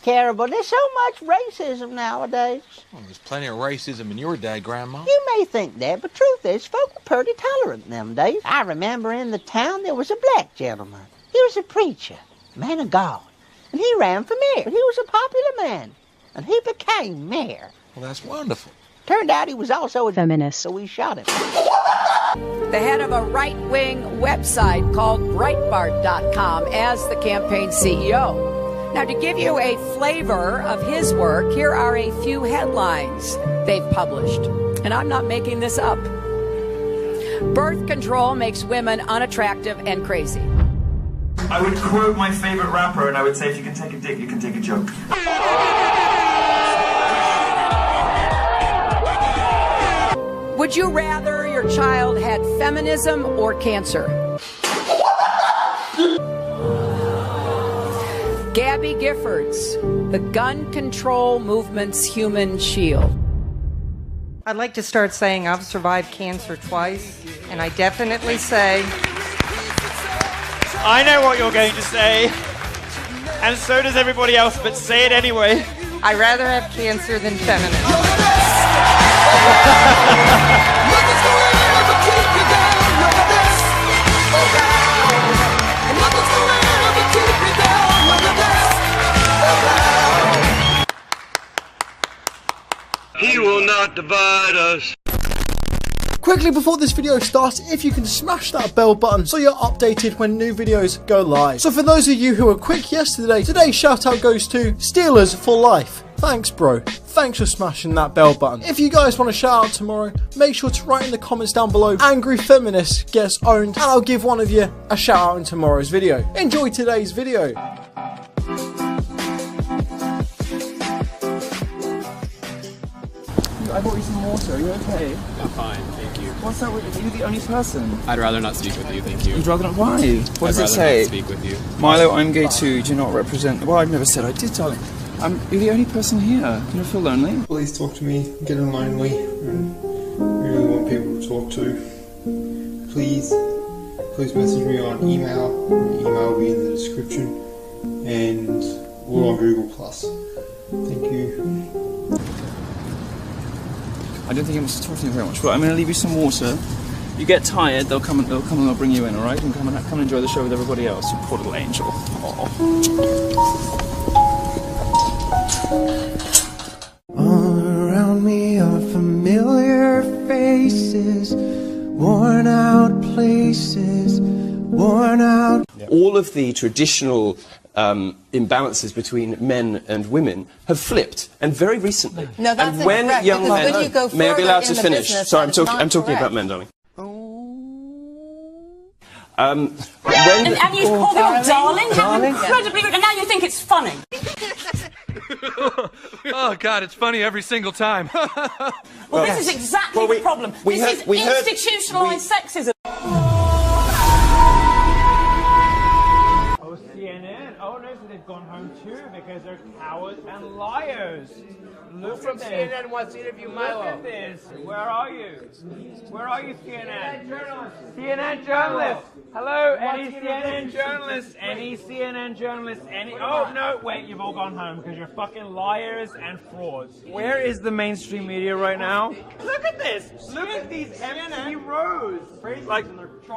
terrible. There's so much racism nowadays. Well, there's plenty of racism in your day, Grandma. You may think that, but truth is, folk were pretty tolerant in them days. I remember in the town there was a black gentleman. He was a preacher, man of God, and he ran for mayor. He was a popular man, and he became mayor. Well, that's wonderful. Turned out he was also a feminist, so we shot him. The head of a right-wing website called Breitbart.com as the campaign CEO. Now, to give you a flavor of his work, here are a few headlines they've published. And I'm not making this up. Birth control makes women unattractive and crazy. I would quote my favorite rapper and I would say, if you can take a dick, you can take a joke. Would you rather your child had feminism or cancer? Gabby Giffords, the gun control movement's human shield. I'd like to start saying I've survived cancer twice, and I definitely say... I know what you're going to say, and so does everybody else, but say it anyway. I'd rather have cancer than feminism. He will not divide us. Quickly before this video starts, if you can smash that bell button so you're updated when new videos go live. So for those of you who were quick yesterday, today's shout out goes to Steelers for Life. Thanks bro, thanks for smashing that bell button. If you guys want to shout out tomorrow, make sure to write in the comments down below, Angry Feminist gets owned, and I'll give one of you a shout out in tomorrow's video. Enjoy today's video. I bought you some water, are you okay? I'm fine, thank you. What's that with you? You're the only person. I'd rather not speak with you, thank you. You'd rather not? Why? What does it say? I'd rather not speak with you. Milo, I'm gay too. Do you not represent... Well, I've never said I did, darling. You're the only person here. Do you not feel lonely? Please talk to me. I'm getting lonely and really want people to talk to. Please message me on email. Email will be in the description. And we're on Google+. Thank you. I don't think I must talk to you very much, but I'm going to leave you some water. You get tired, they'll come and they'll bring you in, all right? You can come and enjoy the show with everybody else. You poor little angel. All around me are familiar faces, worn out places, worn out. All of the traditional imbalances between men and women have flipped, and very recently. No, that's and when incorrect, young men, when you go may I be allowed to finish? Business, Sorry, I'm talking correct. about men, darling. And you call me darling? How incredibly rude, and now you think it's funny. Oh God, it's funny every single time. Well, this is exactly the problem. This is institutionalized sexism. CNN. Oh no, so they've gone home too because they're cowards and liars. Look from CNN wants to interview Milo. Look at this. Where are you? Where are you, CNN? CNN journalists. Hello, any CNN journalists? Any CNN journalists? Any? Oh no, wait, you've all gone home because you're fucking liars and frauds. Where is the mainstream media right now? Look at this. Look at these empty rows. Like,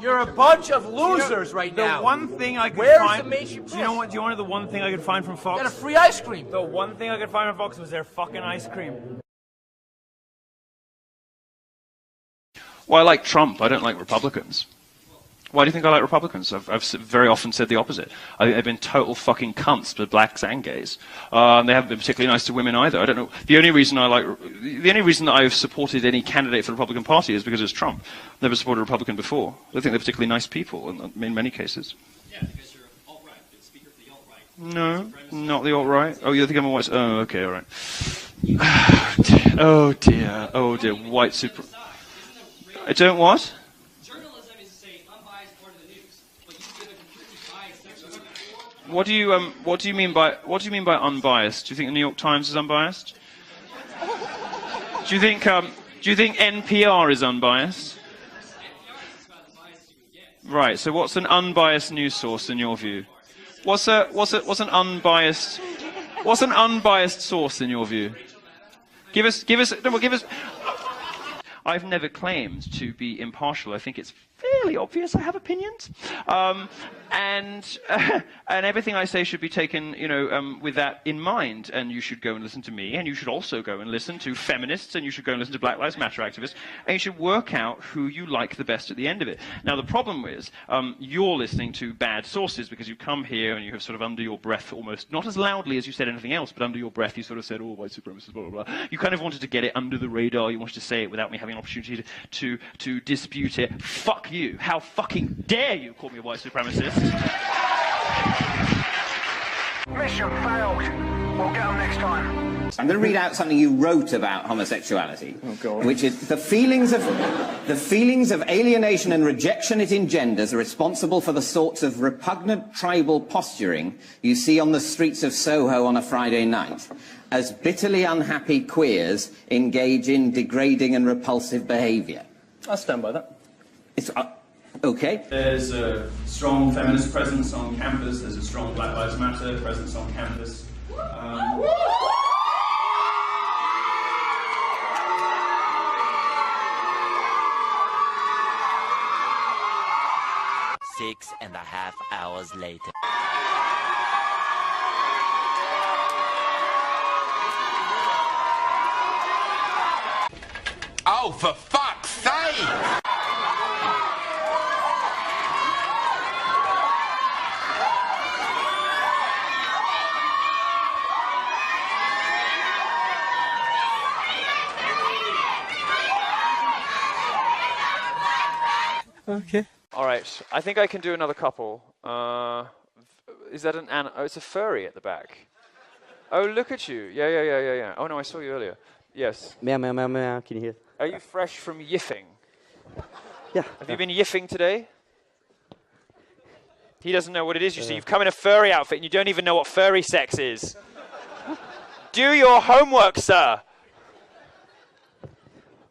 you're a bunch of losers right now. The one thing I could Where's find. the mainstream press? Do you know what? Do you want to know the one thing I could find from Fox? Got a free ice cream. The one thing I could find from Fox was their fucking ice cream. Well, I like Trump. I don't like Republicans. Why do you think I like Republicans? I've very often said the opposite. I think they've been total fucking cunts to blacks and gays. They haven't been particularly nice to women either. I don't know. The only reason that I've supported any candidate for the Republican Party is because it's Trump. I've never supported a Republican before. I don't think they're particularly nice people in many cases. Yeah, because you're alt-right, you're speaker for the alt-right. No, not the alt-right. Oh, you think I'm a white... Oh, okay, all right. Oh, dear. Oh, dear. White super... I don't what? Journalism is, say, unbiased part of the news, but you give a completely biased section. What do you mean by unbiased? Do you think the New York Times is unbiased? Do you think NPR is unbiased? Right. So what's an unbiased news source in your view? What's an unbiased? What's an unbiased source in your view? Give us. I've never claimed to be impartial. I think it's fairly obvious I have opinions, and everything I say should be taken, with that in mind. And you should go and listen to me, and you should also go and listen to feminists, and you should go and listen to Black Lives Matter activists, and you should work out who you like the best at the end of it. Now, the problem is you're listening to bad sources because you come here and you have sort of under your breath, almost not as loudly as you said anything else, but under your breath you sort of said, "Oh, white supremacists, blah blah blah." You kind of wanted to get it under the radar. You wanted to say it without me having an opportunity to dispute it. Fuck you. How fucking dare you call me a white supremacist? Mission failed. We'll get them next time. I'm going to read out something you wrote about homosexuality, which is the feelings of alienation and rejection it engenders are responsible for the sorts of repugnant tribal posturing you see on the streets of Soho on a Friday night, as bitterly unhappy queers engage in degrading and repulsive behaviour. I stand by that. It's okay. There's a strong feminist presence on campus. There's a strong Black Lives Matter presence on campus. 6.5 hours later. Oh, for fuck's sake! Okay. All right. I think I can do another couple. Is that oh, it's a furry at the back. Oh, look at you. Yeah. Oh, no, I saw you earlier. Yes. Meow, meow, meow, meow. Can you hear? Are you fresh from yiffing? Yeah. Have you been yiffing today? He doesn't know what it is, you see. You've come in a furry outfit and you don't even know what furry sex is. Do your homework, sir.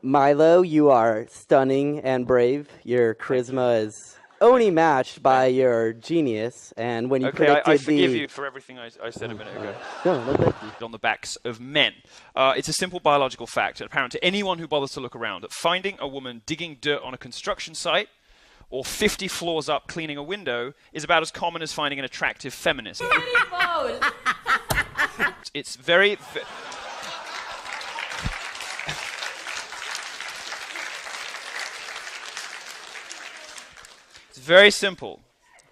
Milo, you are stunning and brave. Your charisma is only matched by your genius. And when you predicted I forgive you for everything I said a minute ago. No, thank you. On the backs of men. It's a simple biological fact, apparent to anyone who bothers to look around, that finding a woman digging dirt on a construction site or 50 floors up cleaning a window is about as common as finding an attractive feminist. It's very... Very simple.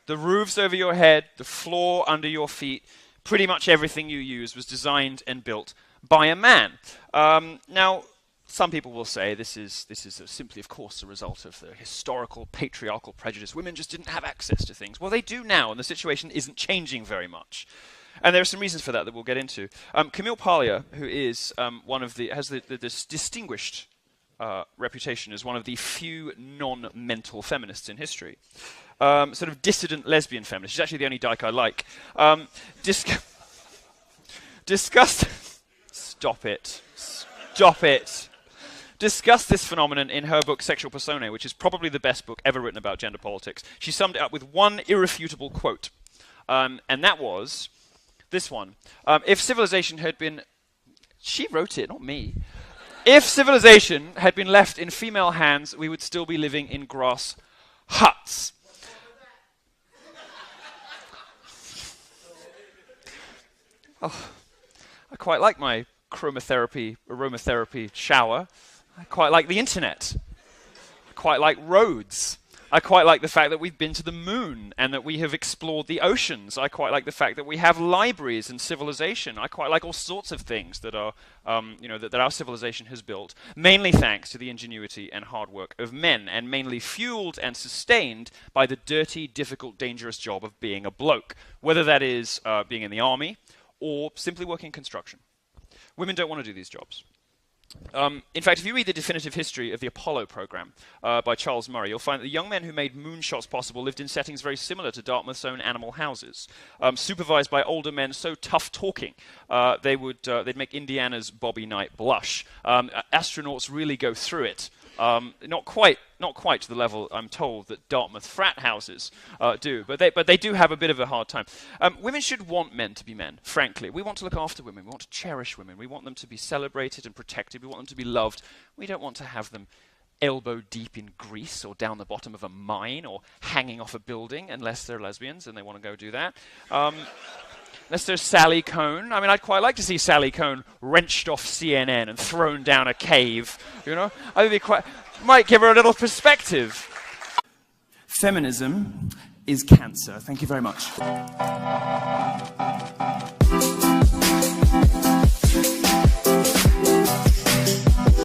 The roofs over your head, the floor under your feet, pretty much everything you use was designed and built by a man. Now, some people will say this is simply, of course, a result of the historical patriarchal prejudice. Women just didn't have access to things. Well, they do now, and the situation isn't changing very much. And there are some reasons for that we'll get into. Camille Paglia, who is has this distinguished reputation as one of the few non-mental feminists in history. Sort of dissident lesbian feminist. She's actually the only dyke I like. Stop it. Discuss this phenomenon in her book Sexual Personae, which is probably the best book ever written about gender politics. She summed it up with one irrefutable quote. And that was this one. If civilization had been... She wrote it, not me. If civilization had been left in female hands, we would still be living in grass huts. Oh, I quite like my aromatherapy shower. I quite like the internet. I quite like roads. I quite like the fact that we've been to the moon and that we have explored the oceans. I quite like the fact that we have libraries and civilization. I quite like all sorts of things that are, that our civilization has built, mainly thanks to the ingenuity and hard work of men, and mainly fueled and sustained by the dirty, difficult, dangerous job of being a bloke, whether that is being in the army or simply working in construction. Women don't want to do these jobs. In fact, if you read the definitive history of the Apollo program by Charles Murray, you'll find that the young men who made moonshots possible lived in settings very similar to Dartmouth's own animal houses, supervised by older men so tough-talking they'd make Indiana's Bobby Knight blush. Astronauts really go through it Not quite to the level, I'm told, that Dartmouth frat houses do, but they do have a bit of a hard time. Women should want men to be men, frankly. We want to look after women. We want to cherish women. We want them to be celebrated and protected. We want them to be loved. We don't want to have them elbow deep in grease or down the bottom of a mine or hanging off a building, unless they're lesbians and they want to go do that. Unless there's Sally Cohn. I mean, I'd quite like to see Sally Cohn wrenched off CNN and thrown down a cave, you know? I would be might give her a little perspective. Feminism is cancer. Thank you very much.